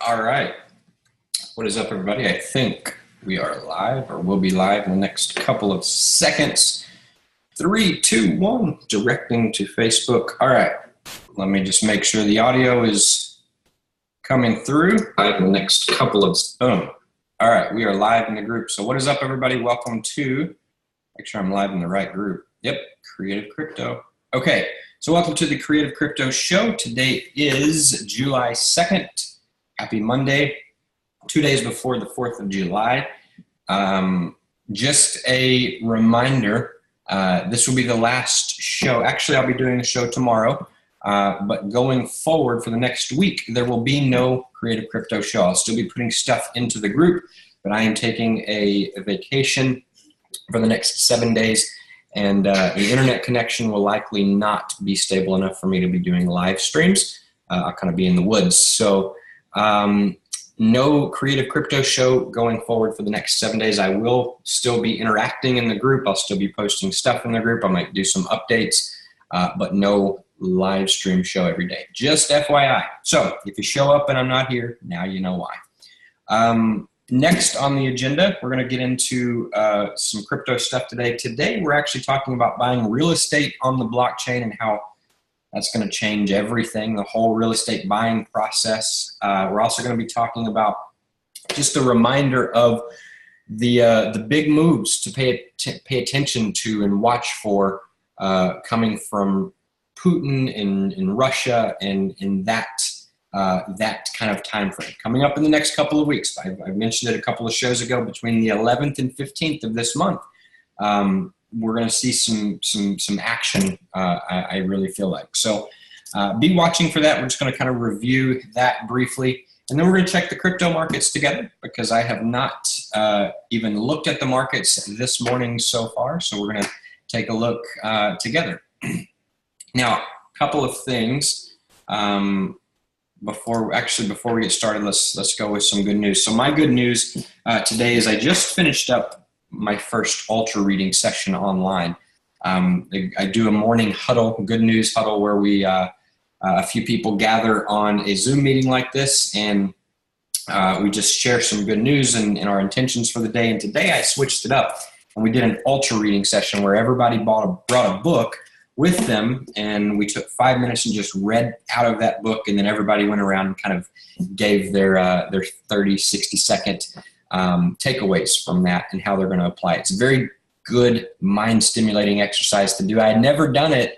All right. What is up, everybody? I think we are live, or will be live in the next couple of seconds. 3, 2, 1, directing to Facebook. All right. Let me just make sure the audio is coming through. Live in the next couple of, boom. All right, we are live in the group. So what is up, everybody? Welcome to, make sure I'm live in the right group. Yep, Creative Crypto. Okay, so welcome to the Creative Crypto Show. Today is July 2nd. Happy Monday, 2 days before the 4th of July. Just a reminder, this will be the last show. Actually, I'll be doing the show tomorrow. But going forward for the next week, there will be no Creative Crypto Show. I'll still be putting stuff into the group, but I am taking a vacation for the next 7 days, and the internet connection will likely not be stable enough for me to be doing live streams. I'll kind of be in the woods. So no Creative Crypto Show going forward for the next 7 days. I will still be interacting in the group. I'll still be posting stuff in the group. I might do some updates, but no live stream show every day. Just FYI. So if you show up and I'm not here, now you know why. Next on the agenda, we're going to get into some crypto stuff today. Today, we're actually talking about buying real estate on the blockchain and how that's going to change everything, the whole real estate buying process. We're also going to be talking about just a reminder of the big moves to pay attention to and watch for coming from Putin in Russia and in that kind of time frame coming up in the next couple of weeks. I mentioned it a couple of shows ago. Between the 11th and 15th of this month, we're going to see some action. I really feel like so. Be watching for that. We're just going to kind of review that briefly, and then we're going to check the crypto markets together because I have not even looked at the markets this morning so far. So we're going to take a look together. Now, a couple of things before we get started. Let's go with some good news. So my good news today is I just finished up my first ultra reading session online. I do a morning huddle, good news huddle, where we a few people gather on a Zoom meeting like this, and we just share some good news and our intentions for the day. And today I switched it up, and we did an ultra reading session where everybody brought a book with them, and we took 5 minutes and just read out of that book, and then everybody went around and kind of gave their 30, 60-second takeaways from that and how they're going to apply it. It's a very good mind-stimulating exercise to do. I had never done it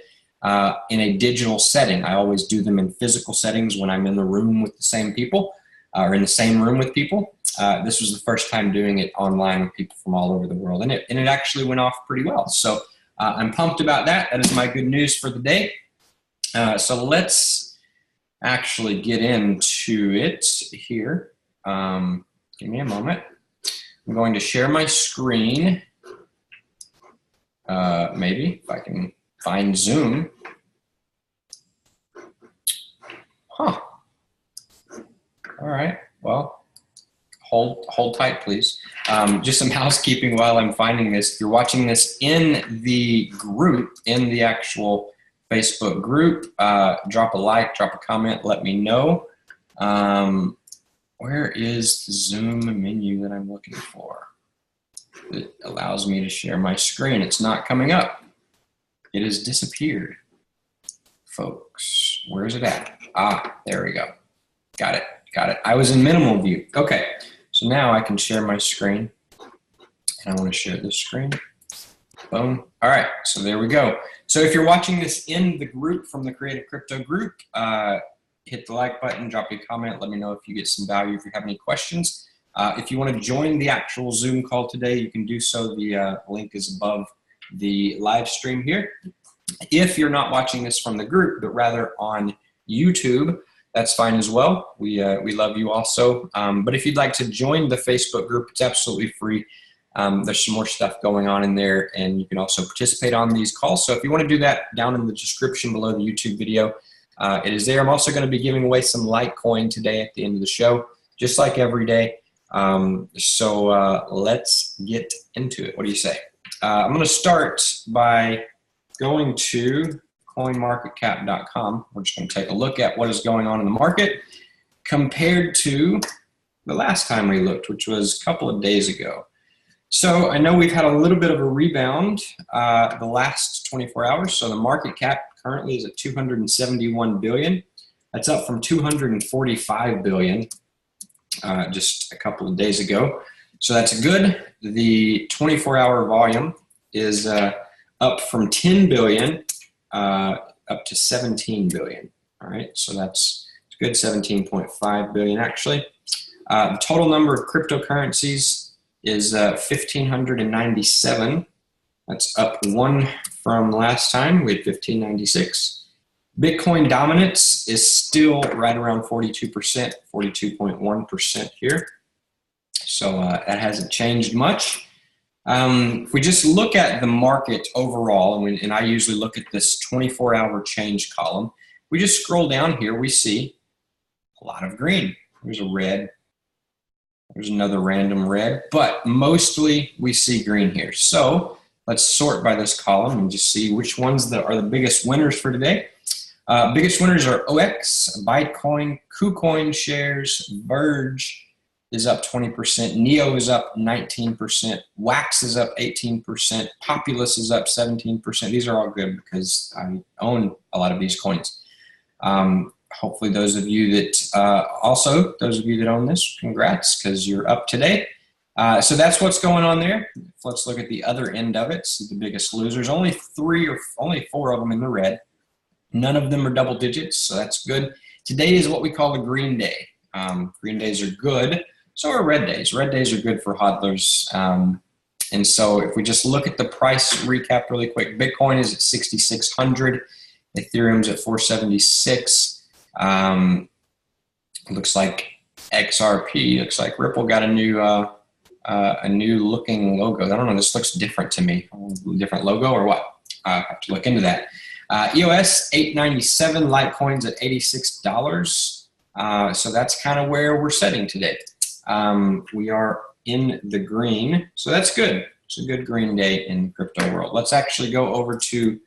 in a digital setting. I always do them in physical settings when I'm in the room with the same people or in the same room with people. This was the first time doing it online with people from all over the world, and it actually went off pretty well. So I'm pumped about that. That is my good news for the day. So let's actually get into it here. Give me a moment. I'm going to share my screen. Maybe if I can find Zoom. Huh. All right. Well, hold tight, please. Just some housekeeping while I'm finding this. If you're watching this in the group, in the actual Facebook group, drop a like, drop a comment, let me know. Where is the Zoom menu that I'm looking for? It allows me to share my screen. It's not coming up. It has disappeared. Folks, where is it at? Ah, there we go. Got it. I was in minimal view. Okay. So now I can share my screen, and I want to share this screen. Boom. All right, so there we go. So if you're watching this in the group from the Creative Crypto group, hit the like button, drop me a comment, let me know if you get some value, if you have any questions. If you want to join the actual Zoom call today, you can do so. The link is above the live stream here. If you're not watching this from the group, but rather on YouTube, that's fine as well. We love you also. But if you'd like to join the Facebook group, it's absolutely free. There's some more stuff going on in there, and you can also participate on these calls. So if you want to do that, down in the description below the YouTube video, it is there. I'm also going to be giving away some Litecoin today at the end of the show, just like every day. So let's get into it. What do you say? I'm going to start by going to coinmarketcap.com. We're just going to take a look at what is going on in the market, compared to the last time we looked, which was a couple of days ago. So I know we've had a little bit of a rebound the last 24 hours. So the market cap currently is at 271 billion. That's up from 245 billion just a couple of days ago. So that's good. The 24-hour volume is up from 10 billion up to 17 billion. All right, so that's good, 17.5 billion actually. The total number of cryptocurrencies is 1,597. That's up one from last time. We had 1,596. Bitcoin dominance is still right around 42%, 42.1% here. So that hasn't changed much. If we just look at the market overall, and I usually look at this 24-hour change column, we just scroll down here, we see a lot of green. There's a red. There's another random red, but mostly we see green here. So let's sort by this column and just see which ones that are the biggest winners for today. Biggest winners are OX, Litecoin, KuCoin shares, Verge is up 20%, Neo is up 19%, Wax is up 18%, Populus is up 17%. These are all good because I own a lot of these coins. Hopefully those of you that those of you that own this, congrats, because you're up today. So that's what's going on there. Let's look at the other end of it. See the biggest losers. Only four of them in the red. None of them are double digits, so that's good. Today is what we call a green day. Green days are good. So are red days. Red days are good for hodlers. And so if we just look at the price recap really quick, Bitcoin is at 6,600. Ethereum's at 476. Looks like XRP, looks like Ripple got a new looking logo. I don't know, this looks different to me. Different logo or what? I have to look into that. EOS 897, Litecoin's at $86. So that's kind of where we're setting today. We are in the green, so that's good. It's a good green day in the crypto world. Let's actually go over to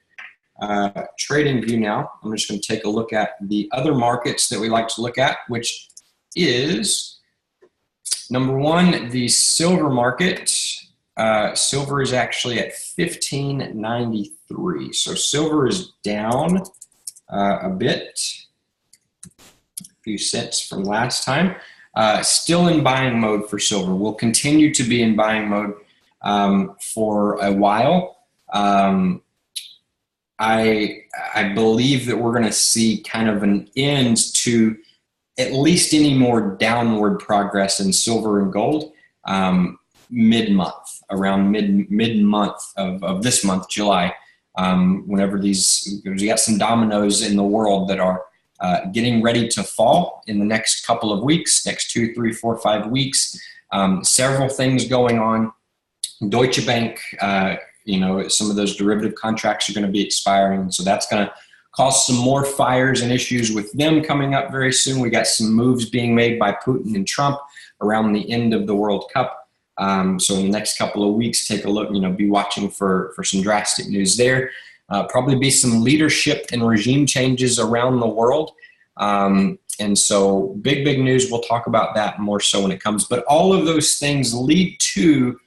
trading view now. I'm just going to take a look at the other markets that we like to look at, which is number one, the silver market. Silver is actually at 1593. So silver is down a bit, a few cents from last time. Still in buying mode for silver. We'll continue to be in buying mode for a while. I believe that we're going to see kind of an end to at least any more downward progress in silver and gold mid-month, around mid-month of this month, July, whenever we got some dominoes in the world that are getting ready to fall in the next couple of weeks, next 2, 3, 4, 5 weeks. Several things going on. Deutsche Bank, some of those derivative contracts are going to be expiring. So that's going to cause some more fires and issues with them coming up very soon. We got some moves being made by Putin and Trump around the end of the World Cup. So in the next couple of weeks, take a look, be watching for some drastic news there. Probably be some leadership and regime changes around the world. And so big news. We'll talk about that more so when it comes. But all of those things lead to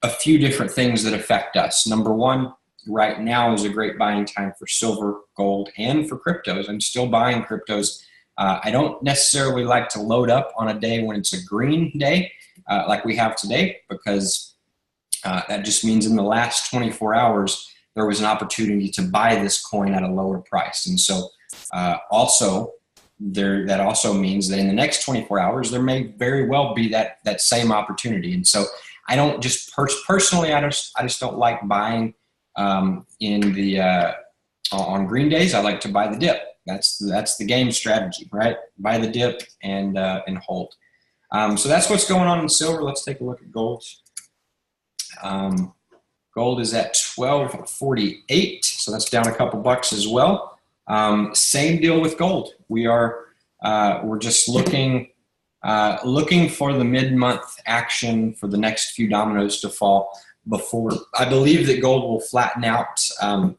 a few different things that affect us. Number one, right now is a great buying time for silver, gold, and for cryptos. I'm still buying cryptos. I don't necessarily like to load up on a day when it's a green day like we have today, because that just means in the last 24 hours, there was an opportunity to buy this coin at a lower price. And so that also means that in the next 24 hours, there may very well be that same opportunity. And so I don't just personally, I just don't like buying on green days. I like to buy the dip. That's the game strategy, right? Buy the dip and hold. So that's what's going on in silver. Let's take a look at gold. Gold is at 1248, so that's down a couple bucks as well. Same deal with gold. We're just looking for the mid-month action for the next few dominoes to fall before I believe that gold will flatten out and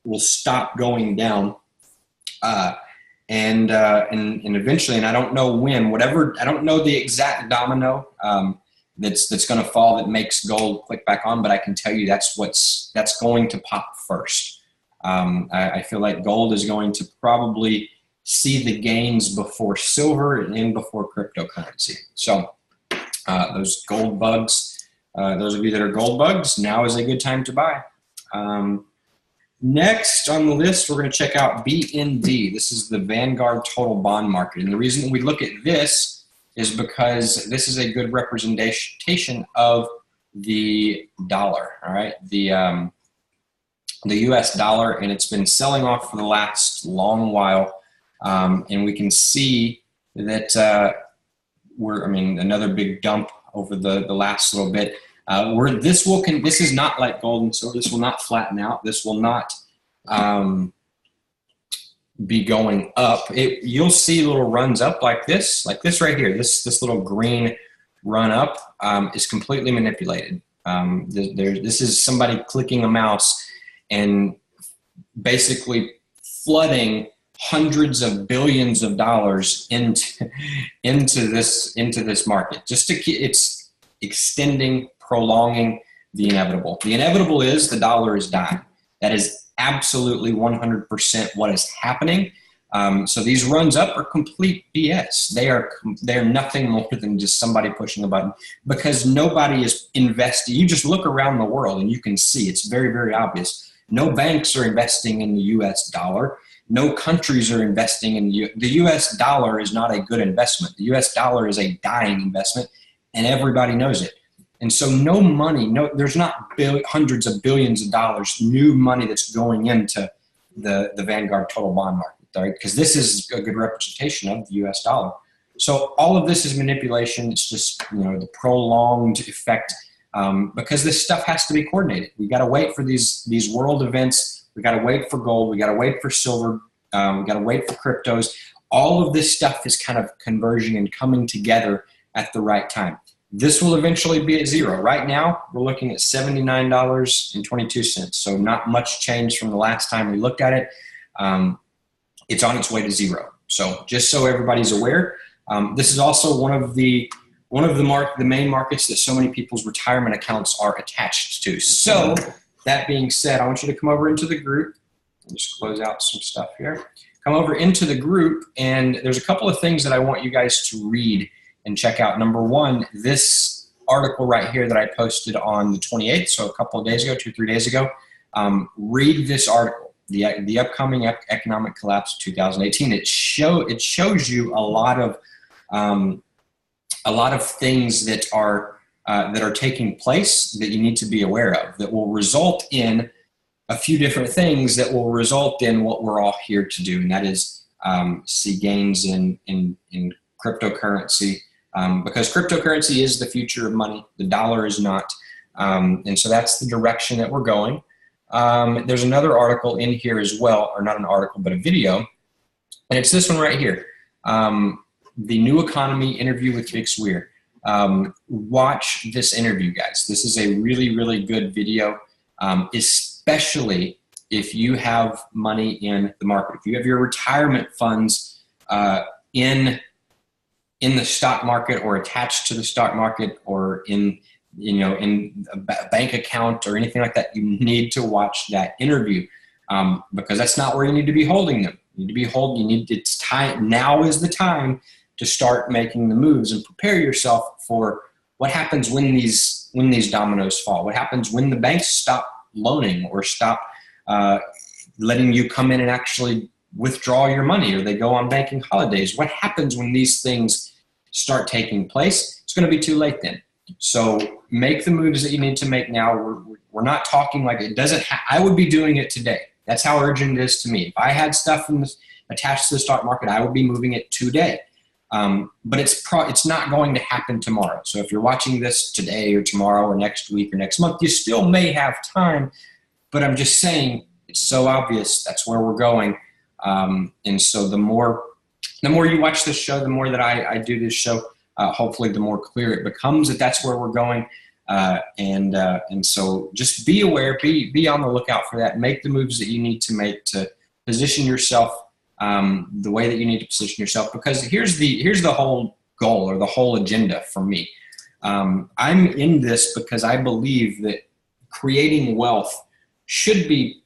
will stop going down. and eventually, and I don't know when, whatever, I don't know the exact domino that's going to fall that makes gold click back on, but I can tell you that's going to pop first. I feel like gold is going to probably see the gains before silver and before cryptocurrency. So those gold bugs, those of you that are gold bugs, now is a good time to buy. Next on the list, we're going to check out BND. This is the Vanguard Total Bond Market. And the reason we look at this is because this is a good representation of the dollar, all right? The US dollar, and it's been selling off for the last long while. And we can see that another big dump over the last little bit. This is not like gold and silver. This will not flatten out. This will not be going up. You'll see little runs up like this right here. This little green run up is completely manipulated. This is somebody clicking a mouse and basically flooding hundreds of billions of dollars into this market. It's extending, prolonging the inevitable. The inevitable is the dollar is dying. That is absolutely 100% what is happening. So these runs up are complete BS. They are nothing more than just somebody pushing a button, because nobody is investing. You just look around the world and you can see it's very, very obvious. No banks are investing in the US dollar. No countries are investing in the US dollar is not a good investment. The US dollar is a dying investment, and everybody knows it. And so there's not hundreds of billions of dollars new money that's going into the Vanguard Total Bond Market, right? Because this is a good representation of the US dollar. So all of this is manipulation. It's just, the prolonged effect, because this stuff has to be coordinated. We got to wait for these world events. We got to wait for gold. We got to wait for silver. We got to wait for cryptos. All of this stuff is kind of converging and coming together at the right time. This will eventually be at zero. Right now, we're looking at $79.22. So not much change from the last time we looked at it. It's on its way to zero. So just so everybody's aware, this is also one of the main markets that so many people's retirement accounts are attached to. So that being said, I want you to come over into the group. I'll just close out some stuff here. Come over into the group, and there's a couple of things that I want you guys to read and check out. Number one, this article right here that I posted on the 28th, so a couple of days ago, 2-3 days ago. Read this article, the upcoming economic collapse of 2018. It shows you a lot of things that are taking place that you need to be aware of, that will result in a few different things that will result in what we're all here to do, and that is see gains in cryptocurrency, because cryptocurrency is the future of money. The dollar is not, and so that's the direction that we're going. There's another article in here as well, or not an article, but a video, and it's this one right here, the New Economy interview with Vic Swear. Watch this interview, guys. This is a really, really good video, especially if you have money in the market. If you have your retirement funds in the stock market, or attached to the stock market, or in a bank account or anything like that, you need to watch that interview, because that's not where you need to be holding them. You need to be it's time. Now is the time to start making the moves and prepare yourself for what happens when these dominoes fall. What happens when the banks stop loaning, or stop letting you come in and actually withdraw your money, or they go on banking holidays. What happens when these things start taking place? It's going to be too late then. So make the moves that you need to make now. We're not talking like it doesn't. I would be doing it today. That's how urgent it is to me. If I had stuff attached to the stock market, I would be moving it today. But it's not going to happen tomorrow. So if you're watching this today or tomorrow or next week or next month, you still may have time. But I'm just saying, it's so obvious that's where we're going. And so the more you watch this show, the more that I do this show, hopefully the more clear it becomes that that's where we're going. And so just be aware, be on the lookout for that. Make the moves that you need to make to position yourself the way that you need to position yourself, because here's the whole goal or the whole agenda for me. I'm in this because I believe that creating wealth should be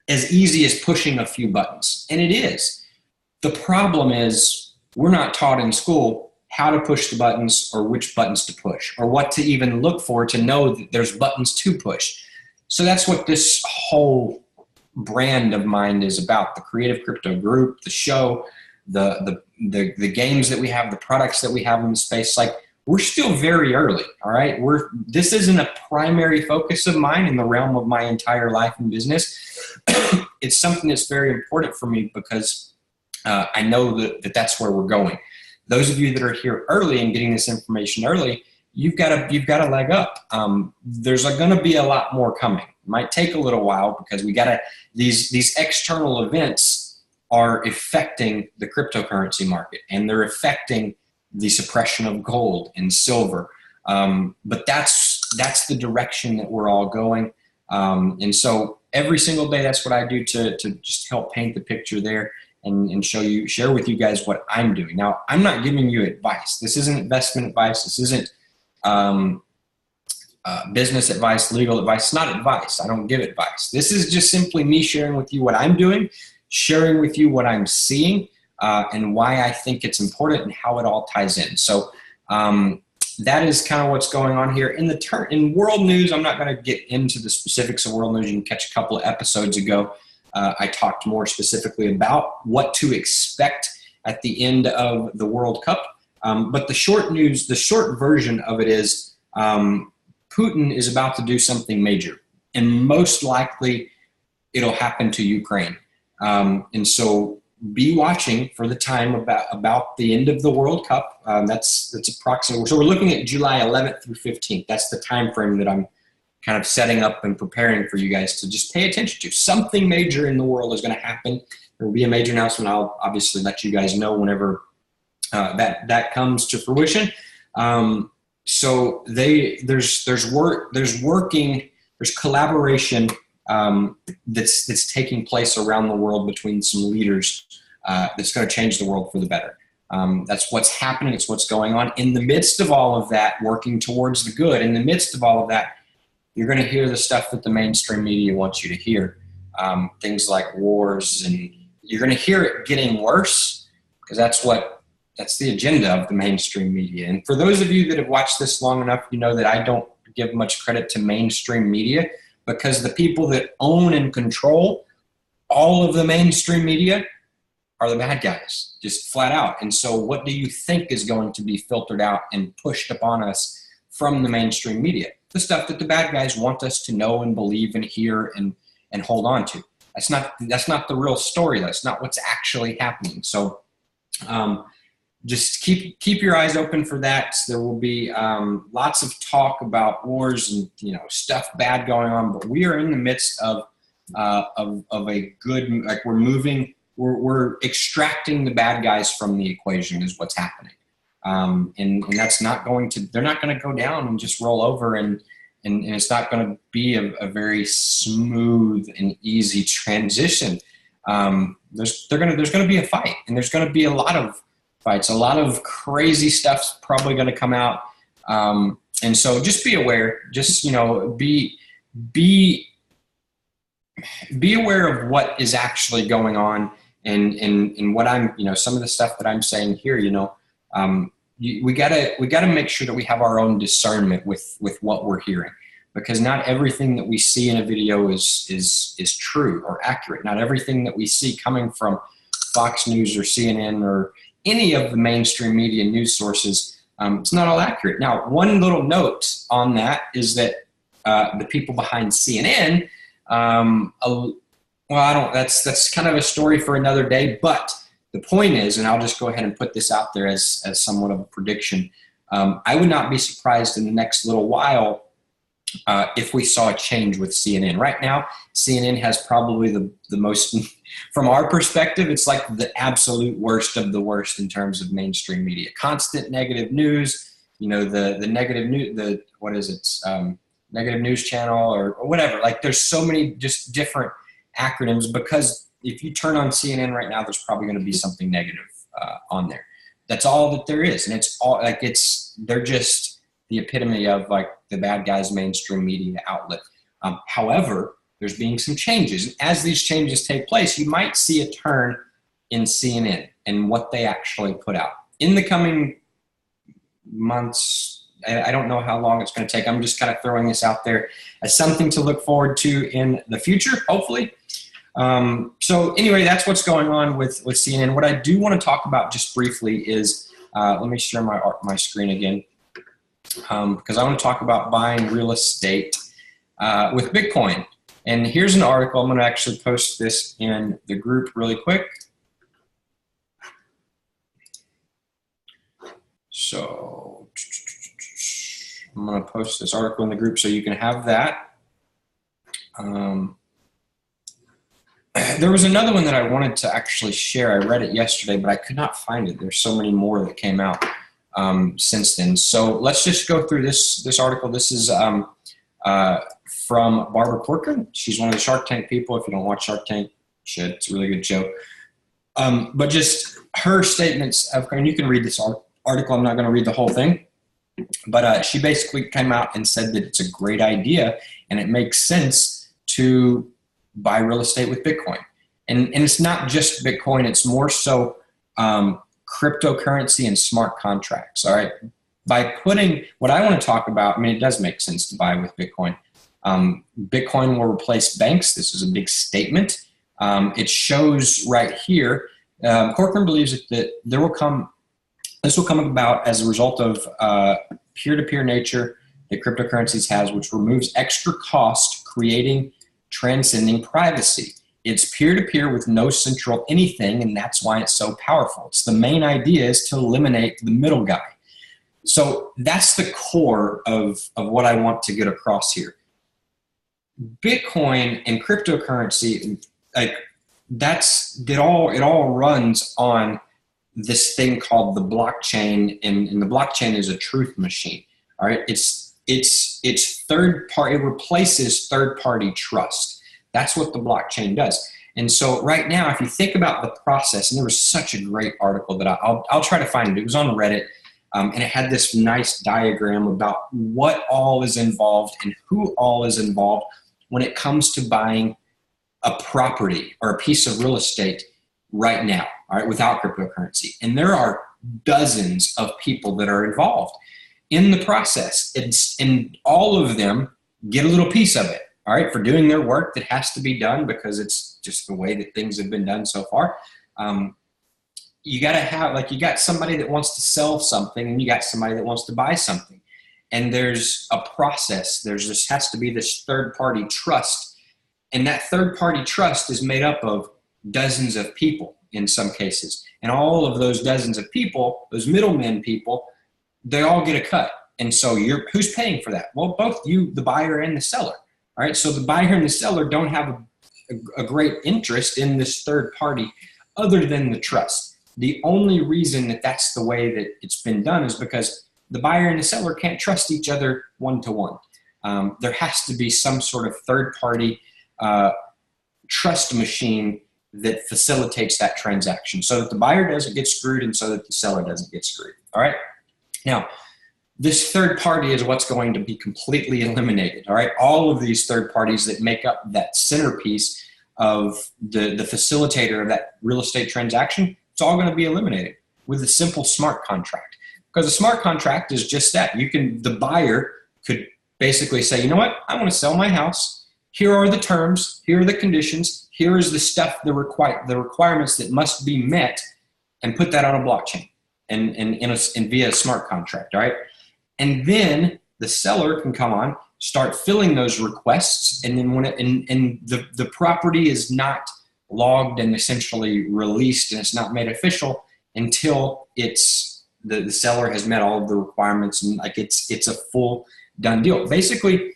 as easy as pushing a few buttons. And it is. The problem is we're not taught in school how to push the buttons or which buttons to push or what to even look for to know that there's buttons to push. So that's what this whole brand of mine is about. The Creative Crypto Group, the show, the games that we have, the products that we have in the space. Like, we're still very early, all right? This isn't a primary focus of mine in the realm of my entire life and business. It's something that's very important for me because I know that's where we're going. Those of you that are here early and getting this information early, you've got a leg up. There's going to be a lot more coming. It might take a little while because these external events are affecting the cryptocurrency market, and they're affecting the suppression of gold and silver. But that's the direction that we're all going. And so every single day, that's what I do to just help paint the picture there and share with you guys what I'm doing. Now, I'm not giving you advice. This isn't investment advice. This isn't business advice, legal advice. It's not advice. I don't give advice. This is just simply me sharing with you what I'm doing, sharing with you what I'm seeing, and why I think it's important and how it all ties in. So that is kind of what's going on here. In world news, I'm not going to get into the specifics of world news. You can catch a couple of episodes ago. I talked more specifically about what to expect at the end of the World Cup. But the short version of it is Putin is about to do something major, and most likely it'll happen to Ukraine. And so be watching for the time about the end of the World Cup. That's approximately. So we're looking at July 11th through 15th. That's the time frame that I'm kind of setting up and preparing for you guys to just pay attention to. Something major in the world is going to happen. There will be a major announcement. I'll obviously let you guys know whenever that comes to fruition. So there's collaboration that's taking place around the world between some leaders that's going to change the world for the better. That's what's happening. It's what's going on. In the midst of all of that, working towards the good, in the midst of all of that, you're going to hear the stuff that the mainstream media wants you to hear. Things like wars, and you're going to hear it getting worse because that's the agenda of the mainstream media. And for those of you that have watched this long enough, you know that I don't give much credit to mainstream media because the people that own and control all of the mainstream media are the bad guys, just flat out. And so what do you think is going to be filtered out and pushed upon us from the mainstream media? The stuff that the bad guys want us to know and believe and hear and hold on to. That's not the real story. That's not what's actually happening. So just keep your eyes open for that. There will be lots of talk about wars and stuff bad going on, but we are in the midst of a good, like we're extracting the bad guys from the equation is what's happening. And that's not they're not going to go down and just roll over and it's not going to be a very smooth and easy transition. There's going to be a fight, and there's going to be a lot of fights. A lot of crazy stuff's probably going to come out. And so just be aware, just, be aware of what is actually going on and what I'm, some of the stuff that I'm saying here, we gotta make sure that we have our own discernment with what we're hearing, because not everything that we see in a video is true or accurate. Not everything that we see coming from Fox News or CNN or any of the mainstream media news sources, it's not all accurate. Now, one little note on that is that the people behind CNN, that's kind of a story for another day, but the point is, and I'll just go ahead and put this out there as somewhat of a prediction, I would not be surprised in the next little while if we saw a change with CNN. Right now, CNN has probably the most, from our perspective, it's like the absolute worst of the worst in terms of mainstream media. Constant negative news, the negative news, negative news channel or whatever. Like there's so many just different acronyms because if you turn on CNN right now, there's probably going to be something negative on there. That's all that there is, and it's all like they're just the epitome of like the bad guys' mainstream media outlet. However, there's being some changes, and as these changes take place, you might see a turn in CNN and what they actually put out in the coming months. I don't know how long it's going to take. I'm just kind of throwing this out there as something to look forward to in the future, hopefully. So anyway, that's what's going on with CNN. What I do want to talk about just briefly is, let me share my screen again, because I want to talk about buying real estate with Bitcoin. And here's an article. I'm going to actually post this in the group really quick. So I'm going to post this article in the group so you can have that. There was another one that I wanted to actually share. I read it yesterday, but I could not find it. There's so many more that came out since then. So let's just go through this article. This is from Barbara Corcoran. She's one of the Shark Tank people. If you don't watch Shark Tank, you should. It's a really good show. But just her statements of, and you can read this article. I'm not going to read the whole thing. But she basically came out and said that it's a great idea and it makes sense to buy real estate with Bitcoin. And it's not just Bitcoin, it's more so cryptocurrency and smart contracts, all right? By putting, what I want to talk about, I mean, it does make sense to buy with Bitcoin. Bitcoin will replace banks. This is a big statement. It shows right here, Corcoran believes that this will come about as a result of peer-to-peer nature that cryptocurrencies has, which removes extra cost, creating transcending privacy. It's peer-to-peer with no central anything, and that's why it's so powerful. It's the main idea is to eliminate the middle guy. So that's the core of what I want to get across here. Bitcoin and cryptocurrency, like it all runs on this thing called the blockchain, and the blockchain is a truth machine. All right, it's third party. It replaces third party trust. That's what the blockchain does. And so right now, if you think about the process, and there was such a great article that I'll try to find it. It was on Reddit, and it had this nice diagram about what all is involved and who all is involved when it comes to buying a property or a piece of real estate right now, all right, without cryptocurrency. And there are dozens of people that are involved in the process. And all of them get a little piece of it, all right, for doing their work that has to be done because it's just the way that things have been done so far. You got to have, like, you got somebody that wants to sell something and you got somebody that wants to buy something. And there's a process. Has to be this third-party trust. And that third-party trust is made up of dozens of people in some cases. And all of those dozens of people, those middlemen people, they all get a cut. And so who's paying for that? Well, both you, the buyer, and the seller. All right. So the buyer and the seller don't have a great interest in this third party other than the trust. The only reason that that's the way that it's been done is because the buyer and the seller can't trust each other one-to-one. There has to be some sort of third party trust machine that facilitates that transaction so that the buyer doesn't get screwed and so that the seller doesn't get screwed. All right. Now, this third party is what's going to be completely eliminated. All right. All of these third parties that make up that centerpiece of the facilitator of that real estate transaction, it's all going to be eliminated with a simple smart contract. Because a smart contract is just that. The buyer could basically say, you know what, I want to sell my house. Here are the terms. Here are the conditions. Here is the stuff, the requirements that must be met, and put that on a blockchain and via a smart contract, all right? And then the seller can come on, start filling those requests, and then when the property is not logged and essentially released and it's not made official until it's the seller has met all of the requirements and like it's a full done deal. Basically,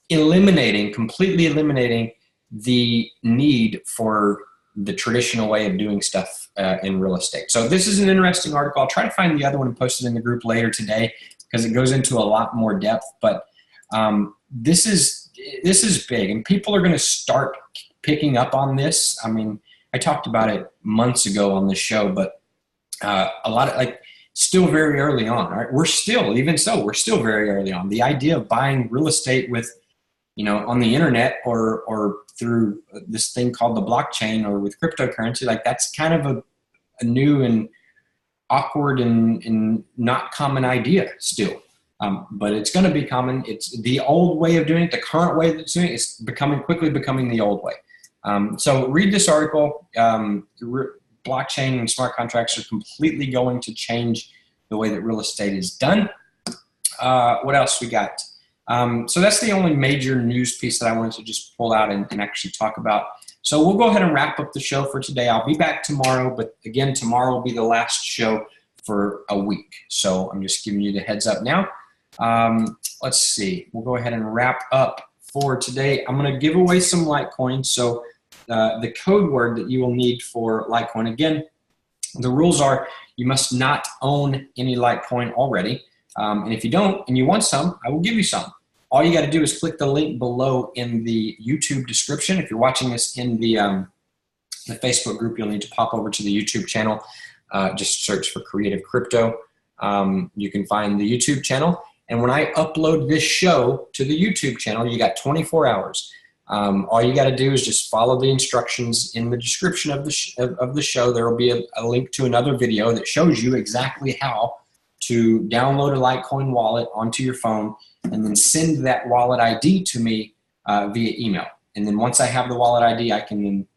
completely eliminating the need for the traditional way of doing stuff in real estate. So this is an interesting article. I'll try to find the other one and post it in the group later today because it goes into a lot more depth. But this is big, and people are going to start picking up on this. I mean, I talked about it months ago on the show, but a lot of still very early on. Right? We're still very early on. The idea of buying real estate with, on the internet or through this thing called the blockchain or with cryptocurrency, that's kind of a new and awkward and not common idea still. But it's going to be common. It's the old way of doing it. The current way that's doing it is quickly becoming the old way. So read this article. Blockchain and smart contracts are completely going to change the way that real estate is done. What else we got? So that's the only major news piece that I wanted to just pull out and actually talk about. So we'll go ahead and wrap up the show for today. I'll be back tomorrow, but again, tomorrow will be the last show for a week. So I'm just giving you the heads up now. Let's see. We'll go ahead and wrap up for today. I'm going to give away some Litecoin. So the code word that you will need for Litecoin, again, the rules are you must not own any Litecoin already. And if you don't and you want some, I will give you some. All you got to do is click the link below in the YouTube description. If you're watching this in the Facebook group, you'll need to pop over to the YouTube channel. Just search for Creative Crypto. You can find the YouTube channel. And when I upload this show to the YouTube channel, you got 24 hours. All you got to do is just follow the instructions in the description of the show. There will be a link to another video that shows you exactly how to download a Litecoin wallet onto your phone and then send that wallet ID to me via email. And then once I have the wallet ID, I can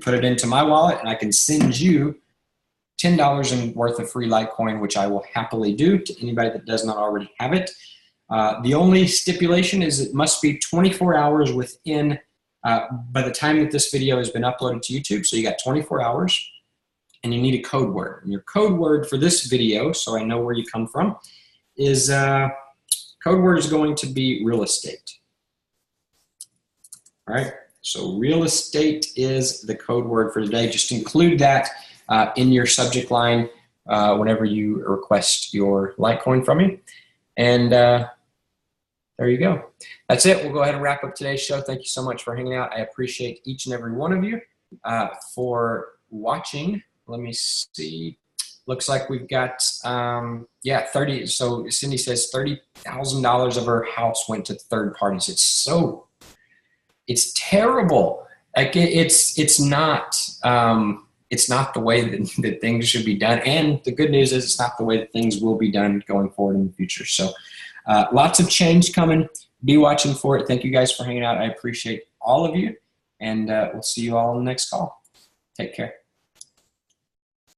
put it into my wallet and I can send you $10 worth of free Litecoin, which I will happily do to anybody that does not already have it. The only stipulation is it must be 24 hours within, by the time that this video has been uploaded to YouTube. So you got 24 hours and you need a code word. And your code word for this video, so I know where you come from, is code word is going to be real estate. All right, so real estate is the code word for today. Just include that in your subject line whenever you request your Litecoin from me. And there you go. That's it. We'll go ahead and wrap up today's show. Thank you so much for hanging out. I appreciate each and every one of you for watching. Let me see. Looks like we've got, 30. So Cindy says $30,000 of her house went to third parties. It's terrible. It's not the way that things should be done. And the good news is it's not the way that things will be done going forward in the future. So lots of change coming. Be watching for it. Thank you guys for hanging out. I appreciate all of you. And we'll see you all on the next call. Take care.